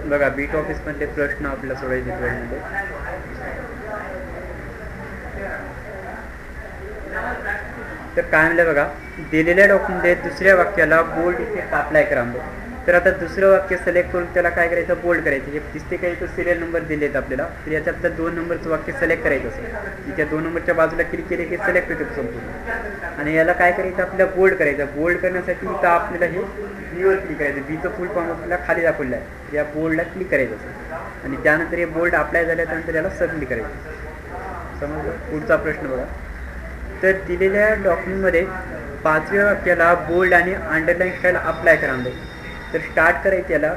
बघा बीट ऑफिसमधले प्रश्न आपल्याला सोडायचे ट्वेल्थमध्ये. तर काय म्हणलं बघा, दिलेल्या डॉक्युमेंटमध्ये दुसऱ्या वाक्याला बोल्ड इफेक्ट अप्लाय करा म्हणलं. तर आता दुसरं वाक्य सिलेक्ट करून त्याला काय करायचं, बोल्ड करायचं. हे दिसते काही तर सिरियल नंबर दिलेत आपल्याला, तर याच्यातलं 2 नंबरचं वाक्य सिलेक्ट करायचं असेल. त्या 2 नंबरच्या बाजूला क्लिक केले की सिलेक्ट होते संपूर्ण. आणि याला काय करायचं, आपल्याला बोल्ड करायचं. बोल्ड करण्यासाठी इथं आपल्याला हे बीवर क्लिक करायचं. बीचं फुल फॉर्म आपल्याला खाली दाखवलं आहे, या बोल्डला क्लिक करायचं असेल. आणि त्यानंतर हे बोल्ड अप्लाय झाल्यानंतर याला सबमिट करायचं. समजलं. पुढचा प्रश्न बघा. तर दिलेल्या डॉक्युमेंटमध्ये 5व्या वाक्याला बोल्ड आणि अंडरलाईन स्टाईल अप्लाय करा म्हणजे. तर स्टार्ट करायचं याला.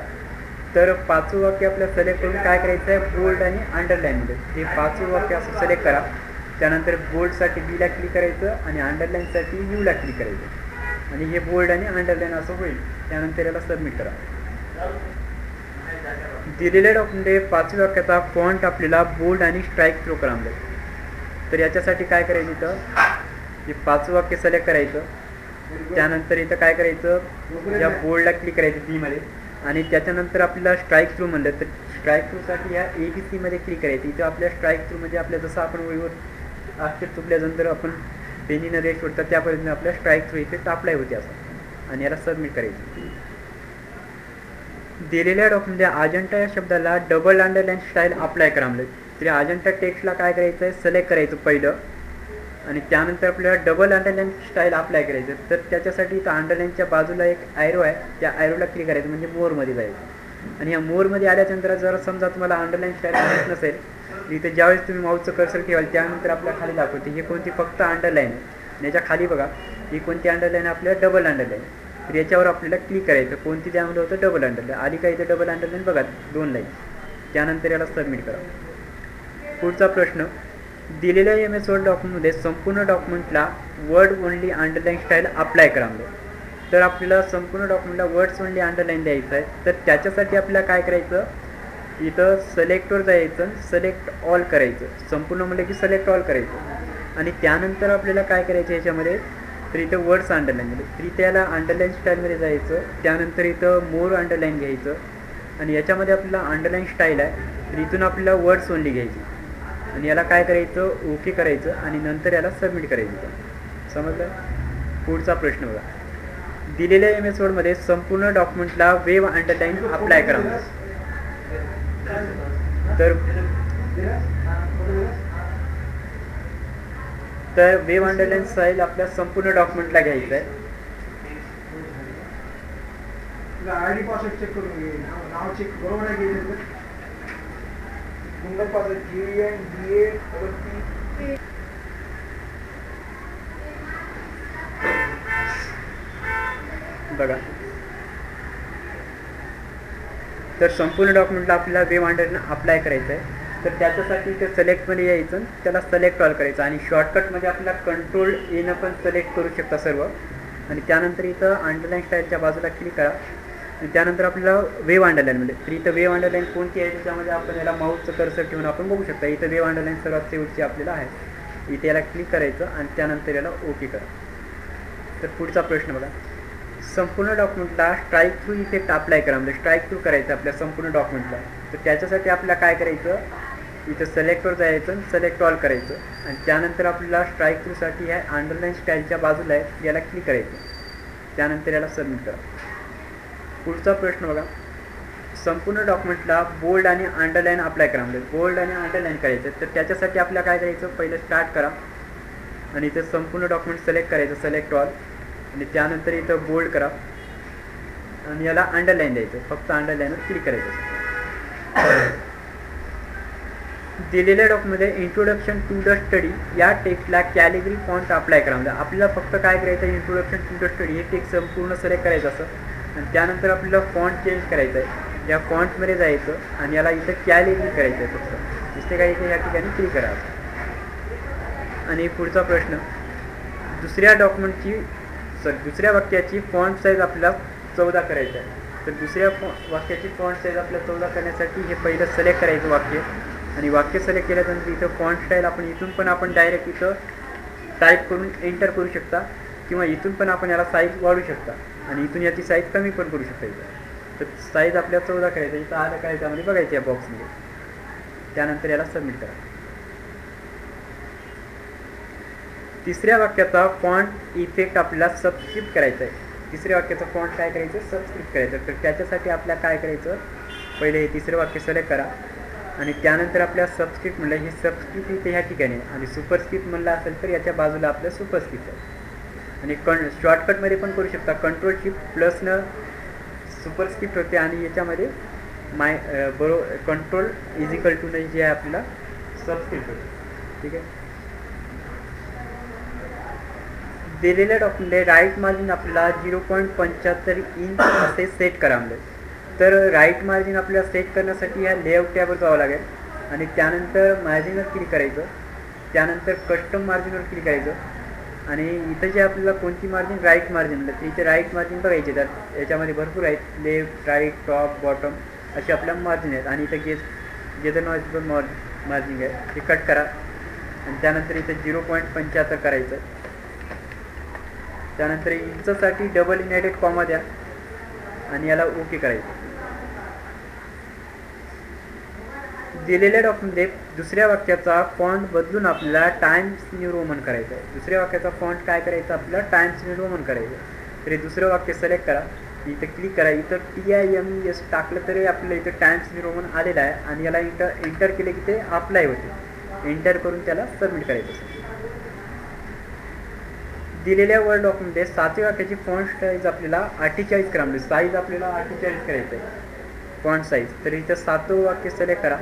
तर 5वं वाक्य आपल्याला सिलेक्ट करून काय करायचं आहे, बोल्ड आणि अंडरलाईनमध्ये. हे 5वं वाक्य असं सिलेक्ट करा. त्यानंतर बोल्डसाठी बीला क्लिक करायचं आणि अंडरलाईनसाठी यूला क्लिक करायचं. आणि हे बोल्ड आणि अंडरलाईन असं होईल. त्यानंतर याला सबमिट करा. दिलेल्या डॉक्युमेंटमध्ये 5व्या वाक्याचा फॉन्ट आपल्याला बोल्ड आणि स्ट्राईक थ्रू करा म्हणजे. तर याच्यासाठी काय करायचं, इथं हे 5वं वाक्य सिलेक्ट करायचं. त्यानंतर इथं काय करायचं, या बोल्डला क्लिक करायचं बीमध्ये. आणि त्याच्यानंतर आपल्याला स्ट्राईक थ्रू म्हणलं, तर स्ट्राईक थ्रूसाठी ह्या ABCमध्ये क्लिक करायचं. इथं आपल्या स्ट्राईक थ्रूमध्ये आपल्या जसं आपण वहीवर अक्षर चुकल्यानंतर आपण पेनीनं रेस्ट होतात, त्या पद्धतीने आपल्या स्ट्राईक थ्रू इथे अप्लाय होते असं. आणि याला सबमिट करायचं. दिलेल्या डॉक्युमेंटमध्ये अजंठा या शब्दाला डबल अंडरलाईन स्टाईल अप्लाय करा म्हणलं. तरी अजंठा टेक्स्टला काय करायचं आहे, सिलेक्ट करायचं पहिलं. आणि त्यानंतर आपल्याला डबल अंडरलाईन स्टाईल अप्लाय करायचं. तर त्याच्यासाठी इथं अंडरलाईनच्या बाजूला एक ॲरो आहे, त्या ॲरोला क्लिक करायचं म्हणजे मोरमध्ये जायचं. आणि या मोरमध्ये आल्याच्यानंतर जर समजा तुम्हाला अंडरलाईन स्टाईल माहीत नसेल, इथं ज्यावेळेस तुम्ही माऊसचं कर्सर ठेवाल त्यानंतर आपल्याला खाली दाखवते हे कोणती फक्त अंडरलाईन आहे. आणि याच्या खाली बघा ही कोणती अंडरलाईन, आपल्याला डबल अंडरलाईन. तर याच्यावर आपल्याला क्लिक करायचं. कोणती त्यामध्ये होतं, डबल अंडरलाईन. आली का इथं डबल अंडरलाईन बघा 2 लाईन. त्यानंतर याला सबमिट करा. पुढचा प्रश्न. दिलेल्या MS वर्ड डॉक्युमेंटमध्ये संपूर्ण डॉक्युमेंटला word only underline style apply करा म्हणजे. तर आपल्याला संपूर्ण डॉक्युमेंटला वर्ड्स ओनली अंडरलाईन द्यायचं आहे. तर त्याच्यासाठी आपल्याला काय करायचं, इथं सिलेक्टवर जायचं, सिलेक्ट ऑल करायचं. संपूर्ण म्हणलं की सिलेक्ट ऑल करायचं. आणि त्यानंतर आपल्याला काय करायचं याच्यामध्ये, तर इथं वर्ड्स अंडरलाईनमध्ये, तर इथं याला अंडरलाईन स्टाईलमध्ये जायचं. त्यानंतर इथं मोर अंडरलाईन घ्यायचं. आणि याच्यामध्ये आपल्याला अंडरलाईन स्टाईल आहे, तर इथून आपल्याला वर्ड्स ओनली घ्यायची. आणि याला काय करायचं, ओके करायचं. आणि नंतर याला सबमिट करायचं. समजलं. पुढचा प्रश्न बघा. दिलेल्या MS वर्डमध्ये संपूर्ण डॉक्युमेंटला वेव अंडरलाईन अप्लाय करा. तर वेव अंडरलाईन स्टाईल आपल्या संपूर्ण डॉक्युमेंटला घ्यायचं आहे. आयडी पासवर्ड चेक करून घे, नाव चेक बरोबर आहे की सिंगल पासवर्ड GNDA बघा. तर संपूर्ण डॉक्युमेंटला आपल्याला वेव अंडरलाईन अप्लाय करायचं आहे. तर त्याच्यासाठी ते सिलेक्टमध्ये यायचं, त्याला सिलेक्ट ऑल करायचं. आणि शॉर्टकटमध्ये आपल्याला कंट्रोल एनं पण सिलेक्ट करू शकता सर्व. आणि त्यानंतर इथं अंडरलाईन स्टाईलच्या बाजूला क्लिक करा. आणि त्यानंतर आपल्याला वेव अंडरलाईनमध्ये, तर इथं वेव अंडरलाईन कोणती आहे त्याच्यामध्ये आपण याला माऊसचं कर्सर ठेवून आपण बघू शकता. इथं वेव अंडरलाईन सर्वात शेवटची आपल्याला आहे. इथे याला क्लिक करायचं आणि त्यानंतर याला ओके करा. तर पुढचा प्रश्न बघा. संपूर्ण डॉक्युमेंटला स्ट्राईक थ्रू इफेक्ट अप्लाय करा म्हणजे स्ट्राईक थ्रू करायचं आपल्या संपूर्ण डॉक्युमेंटला. तर त्याच्यासाठी आपल्याला काय करायचं, इथं सिलेक्टवर जायचं, सिलेक्ट ऑल करायचं. आणि त्यानंतर आपल्याला स्ट्राईक थ्रूसाठी ह्या अंडरलाईन स्टाईलच्या बाजूला आहे याला क्लिक करायचं. त्यानंतर याला सबमिट करा. पुढचा प्रश्न बघा. संपूर्ण डॉक्युमेंटला बोल्ड आणि अंडरलाईन अप्लाय करा म्हणजे बोल्ड आणि अंडरलाईन करायचं. तर त्याच्यासाठी आपल्याला काय करायचं, पहिलं स्टार्ट करा. आणि इथं संपूर्ण डॉक्युमेंट सिलेक्ट करायचं, सिलेक्ट ऑल. आणि त्यानंतर इथं बोल्ड करा. आणि याला अंडरलाईन द्यायचं, फक्त अंडरलाईनवर क्लिक करायचं. दिलेल्या डॉक्युमेंटमध्ये इंट्रोडक्शन टू द स्टडी या टेक्स्टला कॅलिग्री फॉन्ट अप्लाय करा म्हणजे आपल्याला फक्त काय करायचं, इंट्रोडक्शन टू द स्टडी हे टेक्स्ट संपूर्ण सिलेक्ट करायचं असं. आणि त्यानंतर आपल्याला फॉन्ट चेंज करायचं आहे. या फॉन्टमध्ये जायचं आणि याला इथं कॅलिग्री करायचं आहे फक्त. दिसते काय इथे या ठिकाणी क्लिक करा. आणि पुढचा प्रश्न. दुसऱ्या वाक्याची फॉन्ट साईज आपल्याला 14 करायचं आहे. तर दुसऱ्या वाक्याची फॉन्ट साईज आपल्याला 14 करण्यासाठी हे पहिलं सिलेक्ट करायचं वाक्य. आणि वाक्य सिलेक्ट केल्यानंतर इथं फॉन्ट स्टाईल आपण इथून पण आपण डायरेक्ट इथं टाईप करून एंटर करू शकता. किंवा इथून पण आपण याला साईज वाढवू शकता. आणि इथून याची साईज कमी पण करू शकता इथं. तर साईज आपल्या 14 करायचं, इथं आलं काय त्यामध्ये बघायचं या बॉक्समध्ये. त्यानंतर याला सबमिट करा. तिसऱ्या वाक्याचा फॉन्ट इफेक्ट आपल्याला सबस्क्रिप्ट करायचा आहे. तिसऱ्या वाक्याचा फॉन्ट काय करायचं, सबस्क्रिप्ट करायचं. तर त्याच्यासाठी आपल्याला काय करायचं, पहिले हे तिसरं वाक्य सिलेक्ट करा आणि त्यानंतर आपल्या सबस्क्रिप्ट म्हणलं, हे सबस्क्रिप्ट इथे ह्या ठिकाणी आणि सुपरस्क्रिप्ट म्हणलं असेल तर याच्या बाजूला आपलं सुपरस्क्रिप्ट आहे. आणि शॉर्टकटमध्ये पण करू शकता, कंट्रोल शिफ्ट प्लसनं सुपरस्क्रिप्ट होते आणि याच्यामध्ये बरोबर कंट्रोल इजिकल टू जे आहे आपल्याला सबस्क्रिप्ट होते. ठीक आहे. दिलेल्या डॉक्युमेंटमध्ये राईट मार्जिन आपल्याला 0.75 इंच असे सेट करा म्हणजे. तर राईट मार्जिन आपल्याला सेट करण्यासाठी ह्या लेआउट टॅबवर जावं लागेल आणि त्यानंतर मार्जिनवर क्लिक करायचं. त्यानंतर कस्टम मार्जिनवर क्लिक करायचं आणि इथं जे आपल्याला कोणती मार्जिन, राईट मार्जिन म्हणलं तर इथे राईट मार्जिन बघायचे. तर याच्यामध्ये भरपूर आहेत, लेफ्ट, राईट, टॉप, बॉटम असे आपल्या मार्जिन आहेत. आणि इथं गेजर नॉईज मार्जिन आहे, हे कट करा आणि त्यानंतर इथं 0.75 करायचं. त्यानंतर इंचसाठी डबल इनहेडेड कॉमा द्या आणि याला ओके करायचं. दिलेल्या डॉक्युमेंटमध्ये दुसऱ्या वाक्याचा फॉन्ट बदलून आपल्याला टाइम्स न्यू रोमन करायचं आहे. दुसऱ्या वाक्याचा फॉन्ट काय करायचं, आपल्याला टाइम्स न्यू रोमन करायचं. तर हे दुसरं वाक्य सिलेक्ट करा, इथं क्लिक करा. इथं TIMES टाकलं तरी आपल्याला इथं टाइम्स न्यू रोमन आलेलं आहे आणि याला एंटर केले की ते अप्लाय होते. एंटर करून त्याला सबमिट करायचं. दिलेल्या वर्ड डॉक्युमेंटमध्ये 7व्या वाक्याची फॉन्ट साईज आपल्याला 48 करा, म्हणजे साईज आपल्याला 48 करायचं आहे फॉन्ट साईज. तर इथं 7वं वाक्य सिलेक्ट करा.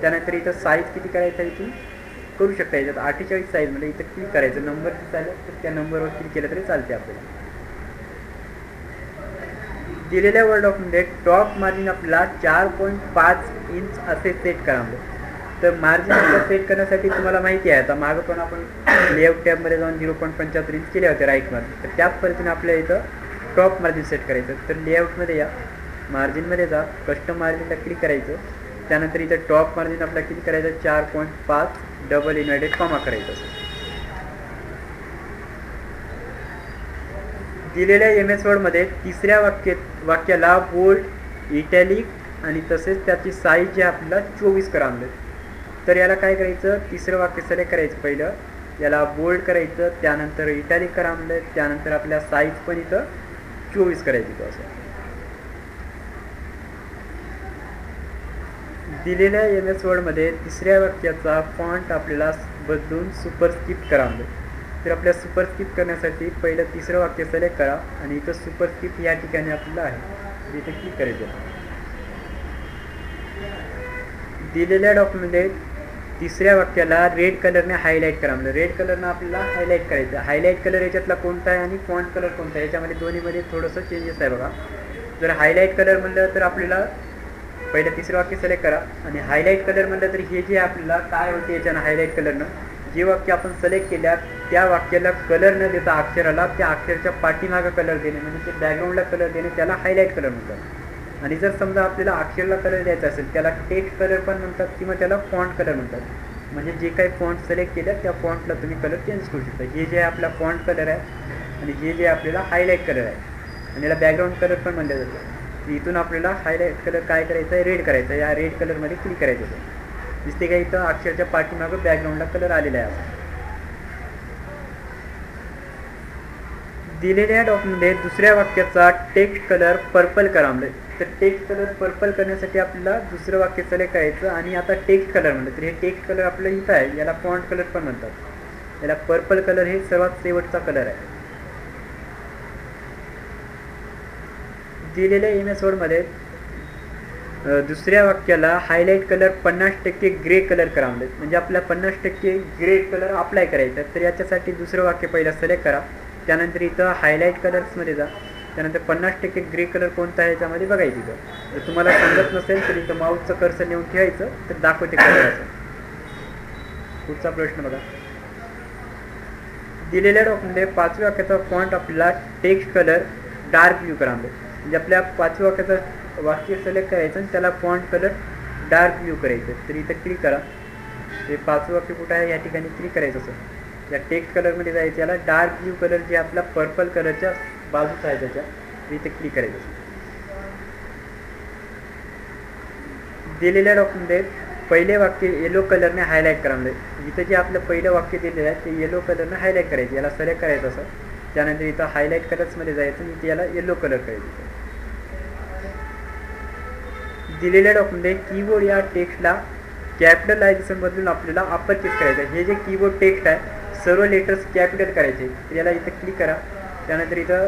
त्यानंतर इथं साईज किती करायचं आहे इथून करू शकता. याच्यात 48 साईज म्हणजे इथं क्लिक करायचं, नंबर दिसायला तर त्या नंबरवर क्लिक केलं तरी चालते आपल्याला. दिलेल्या वर्ड डॉक्युमेंटमध्ये टॉप मार्जिन आपल्याला 4.5 इंच असे सेट करा. तर मार्जिन सेट करण्यासाठी तुम्हाला माहिती आहे, आता मागं पण आपण लेआउट टॅबमध्ये जाऊन 0.75 इंच केले होते राईट मार्जिन. तर त्याच पद्धतीने आपल्या इथं टॉप मार्जिन सेट करायचं. तर लेआउटमध्ये या, मार्जिनमध्ये जा, कस्टम मार्जिनला क्लिक करायचं. त्यानंतर इथं टॉप मार्जिन आपल्याला क्लिक करायचं, 4.5 डबल इनवर्टेड कॉमा करायचं. दिलेल्या MS वर्डमध्ये तिसऱ्या वाक्याला बोल्ड, इटॅलिक आणि तसेच त्याची साईज जे आपल्याला 24 करा. तर याला काय करायचं, तिसरं वाक्य सिलेक्ट करायचं, पहिलं याला बोल्ड करायचं, त्यानंतर इटॅलिक करा म्हणलं, त्यानंतर आपल्या साईज पण इथं 24 करायची. तो असं दिलेल्या MS वर्डमध्ये तिसऱ्या वाक्याचा फॉन्ट आपल्याला बदलून सुपरस्क्रिप्ट करा म्हणजे. तर आपल्या सुपरस्क्रिप्ट करण्यासाठी पहिलं तिसरं वाक्य सिलेक्ट करा आणि इथं सुपरस्क्रिप्ट या ठिकाणी आपल्याला आहे, इथे क्लिक करायचं. दिलेल्या डॉक्युमेंटमध्ये तिसऱ्या वाक्याला रेड कलरने हायलाईट करा म्हणजे. रेड कलरनं आपल्याला हायलाईट करायचं. हायलाईट कलर याच्यातला कोणता आहे आणि फॉन्ट कलर कोणता आहे, याच्यामध्ये दोन्हीमध्ये थोडंसं चेंजेस आहे बघा. जर हायलाईट कलर म्हणलं तर आपल्याला पहिलं तिसरं वाक्य सिलेक्ट करा आणि हायलाईट कलर म्हणलं तर हे जे आपल्याला काय होते याच्यानं हायलाईट कलरनं, जे वाक्य आपण सिलेक्ट केल्या त्या वाक्याला कलर न देता अक्षराला त्या अक्षराच्या पाठीमागं कलर देणे म्हणजे ते बॅकग्राऊंडला कलर देणे, त्याला हायलाईट कलर म्हणतात. आणि जर समजा आपल्याला अक्षराला कलर द्यायचा असेल त्याला टेक्स्ट कलर पण म्हणतात किंवा त्याला फॉन्ट कलर म्हणतात. म्हणजे जे काही फॉन्ट सिलेक्ट केल्या त्या फॉन्टला तुम्ही कलर चेंज करू शकता. हे जे आपला फॉन्ट कलर आहे आणि हे जे आपल्याला हायलाईट कलर आहे आणि याला बॅकग्राऊंड कलर पण म्हणलं जातं. इथून आपल्याला हायलाईट कलर काय करायचं आहे, रेड करायचं आहे. या रेड कलरमध्ये क्लिक करायचं आहे. दिसते का इथं अक्षरच्या पाठीमागं बॅकग्राऊंडला कलर आलेला आहे. दिलेल्या डॉक्युमेंटमध्ये दुसऱ्या वाक्याचा टेक्स्ट कलर पर्पल करा म्हणजे. तर टेक्स्ट कलर पर्पल करण्यासाठी आपल्याला दुसरं वाक्य सिलेक्ट करायचं आणि आता टेक्स्ट कलर म्हणलं तर हे टेक्स्ट कलर आपलं इथं आहे, याला फॉन्ट कलर पण म्हणतात. याला पर्पल कलर हे सर्वात शेवटचा कलर आहे. दिलेल्या MS वर्डमध्ये दुसऱ्या वाक्याला हायलाईट कलर 50% ग्रे कलर करा म्हणजे आपला 50% ग्रे कलर अप्लाय करायचा. तर याच्यासाठी दुसरं वाक्य पहिला सिलेक्ट करा. त्यानंतर इथं हायलाईट कलर्समध्ये जा. त्यानंतर 50% ग्रे कलर कोणता आहे याच्यामध्ये बघायचं. इथं जर तुम्हाला समजत नसेल तर इथं माऊसचं कर्सर नेऊन ठेवायचं तर दाखवते कलराचं. पुढचा प्रश्न बघा. दिलेल्या डॉक्युमेंटमध्ये 5व्या वाक्याचा फॉन्ट आपल्याला टेक्स्ट कलर डार्क ब्ल्यू करा म्हणजे आपल्या 5व्या वाक्याचं वाक्य सिलेक्ट करायचं आणि त्याला फॉन्ट कलर डार्क ब्ल्यू करायचं. तर इथं क्लिक करा. ते 5वं वाक्य कुठं आहे या ठिकाणी क्लिक करायचं. असं या टेक्स्ट कलरमध्ये जायचं, याला डार्क ब्ल्यू कलर जे आपला पर्पल कलरच्या बाजूचा आहे त्याच्या इथे क्लिक करायचं. दिलेल्या डॉक्युमेंटमध्ये पहिले वाक्य येलो कलरने हायलाईट करावं. इथं जे आपलं पहिलं वाक्य दिलेलं आहे ते येलो कलरने हायलाईट करायचं, याला सिलेक्ट करायचं असं. त्यानंतर इथं हायलाईट कलर्समध्ये जायचं आणि याला येलो कलर करायचं. दिलेल्या डॉक्युमेंटमध्ये कीबोर्ड या टेक्स्टला कॅपिटलायझेशन बदलून आपल्याला अप्पर केस करायचं. हे जे कीबोर्ड टेक्स्ट आहे सर्व लेटर्स कॅपिटल करायचे. तर याला इथं क्लिक करा. त्यानंतर इथं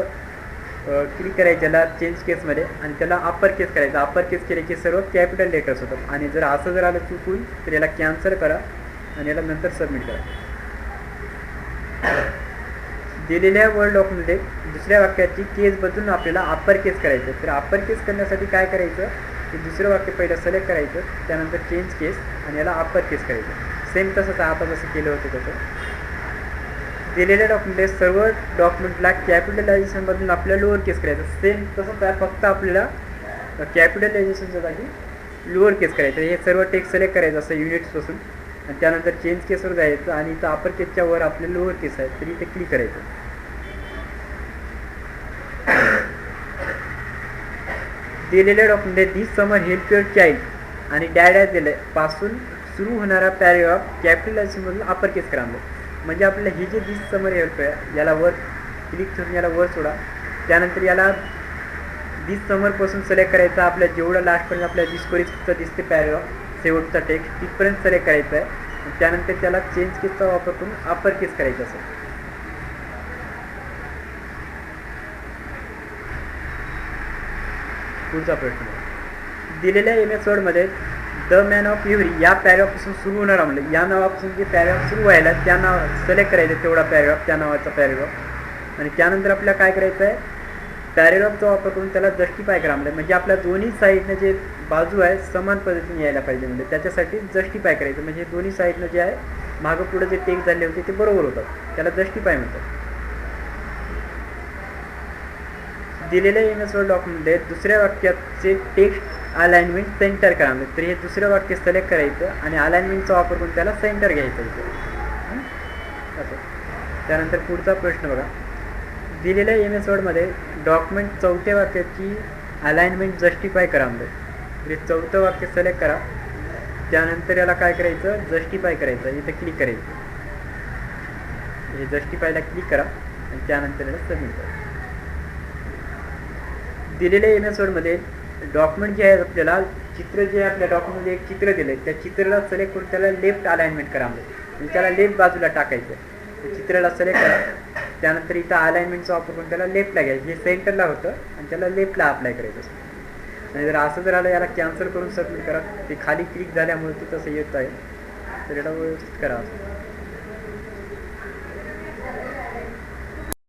क्लिक करायचं याला चेंज केसमध्ये आणि त्याला अप्पर केस करायचं. अप्पर केस केले की सर्व कॅपिटल लेटर्स होतात. आणि जर असं जर आलं चुकून तर याला कॅन्सल करा आणि याला नंतर सबमिट करा. दिलेल्या वर्ड डॉक्युमेंटमध्ये दुसऱ्या वाक्याची केस बदलून आपल्याला अप्पर केस करायचं. तर अप्पर केस करण्यासाठी काय करायचं की दुसरं वाक्य पहिलं सिलेक्ट करायचं, त्यानंतर चेंज केस आणि याला अप्पर केस करायचं. सेम तसंच आता जसं केलं होतं तसं. दिलेल्या डॉक्युमेंटमध्ये सर्व डॉक्युमेंटला कॅपिटलायझेशन बदलून आपल्याला लोअर केस करायचं. सेम तसंच आहे, फक्त आपल्याला कॅपिटलायझेशनच्या जागी लोअर केस करायचं. हे सर्व टेक्स्ट सिलेक्ट करायचं असं युनिट्सपासून आणि त्यानंतर चेंज केसवर जायचं आणि इथं अप्पर केसच्या वर आपले लोअर केस आहेत तरी इथे क्लिक करायचं. दिलेल्या डॉक्युमेंटमध्ये दिस समर हेल्प युअर चाइल्ड आणि डॅड ॲज दिले पासून सुरू होणारा पॅरेग्राफ कॅपिटलायझेशनमधून अप्पर केस करावं. म्हणजे आपल्याला ही जे दिस समर हेल्प आहे याला वर क्लिक करून याला वर सोडा. त्यानंतर याला दिस समरपासून सिलेक्ट करायचं. आपल्या जेवढं लास्टपर्यंत आपल्याला दिसपर्यंत दिसते पॅरेग्राफ शेवटचा टेक्स्ट तिथपर्यंत सिलेक्ट करायचं आहे. त्यानंतर त्याला चेंज केसचा वापर करून अप्पर केस करायचं असेल. पुढचा प्रश्न दिलेल्या MS वर्डमध्ये द मॅन ऑफ एव्हरी या पॅरेग्राफपासून सुरू होणार म्हणलं. या नावापासून जे पॅरेग्राफ सुरू व्हायला त्या नाव सिलेक्ट करायचं, तेवढा पॅरेग्राफ त्या नावाचा पॅरेग्राफ. आणि त्यानंतर आपल्याला काय करायचं आहे पॅरेग्राफचा वापर करून त्याला जस्टिफाय करा म्हणलं. म्हणजे आपल्या दोन्ही साईडनं जे बाजू आहे समान पद्धतीने यायला पाहिजे म्हणजे त्याच्यासाठी जस्टिफाय करायचं. म्हणजे दोन्ही साईडनं जे आहे मागं पुढं जे टेक्स्ट झाले होते ते बरोबर होतात, त्याला जस्टिफाय म्हणतात. दिलेल्या MS वर्ड डॉक्युमेंटमध्ये दुसऱ्या वाक्याचे टेक्स्ट अलाइनमेंट सेंटर करा. तर हे दुसरं वाक्य सिलेक्ट करायचं आणि अलाइनमेंटचा वापर करून त्याला सेंटर घ्यायचं इथं असं. त्यानंतर पुढचा प्रश्न बघा. दिलेल्या MS वर्डमध्ये डॉक्युमेंट चौथ्या वाक्याची अलाइनमेंट जस्टिफाय करा. म्हणजे चौथं वाक्य सिलेक्ट करा. त्यानंतर याला काय करायचं जस्टिफाय करायचं. इथं क्लिक करायचं. हे जस्टिफायला क्लिक करा आणि त्यानंतर याला सबमिट करा. दिलेल्या MS वर्डमध्ये डॉक्युमेंट जे आहे आपल्याला चित्र जे आहे आपल्या डॉक्युमेंटमध्ये एक चित्र दिलं आहे त्या चित्राला सिलेक्ट करून त्याला लेफ्ट अलाइनमेंट करा. म्हणजे त्याला लेफ्ट बाजूला टाकायचं आहे. चित्राला सिलेक्ट करा. त्यानंतर इथं अलाइनमेंटचा वापर करून त्याला लेफ्टला घ्यायचं. हे सेंटरला होतं आणि त्याला लेफ्टला अप्लाय करायचं. आणि जर असं जर आलं याला कॅन्सल करून सबमिट करा. ते खाली क्लिक झाल्यामुळे ते तसं येत आहे तर याला व्यवस्थित करा.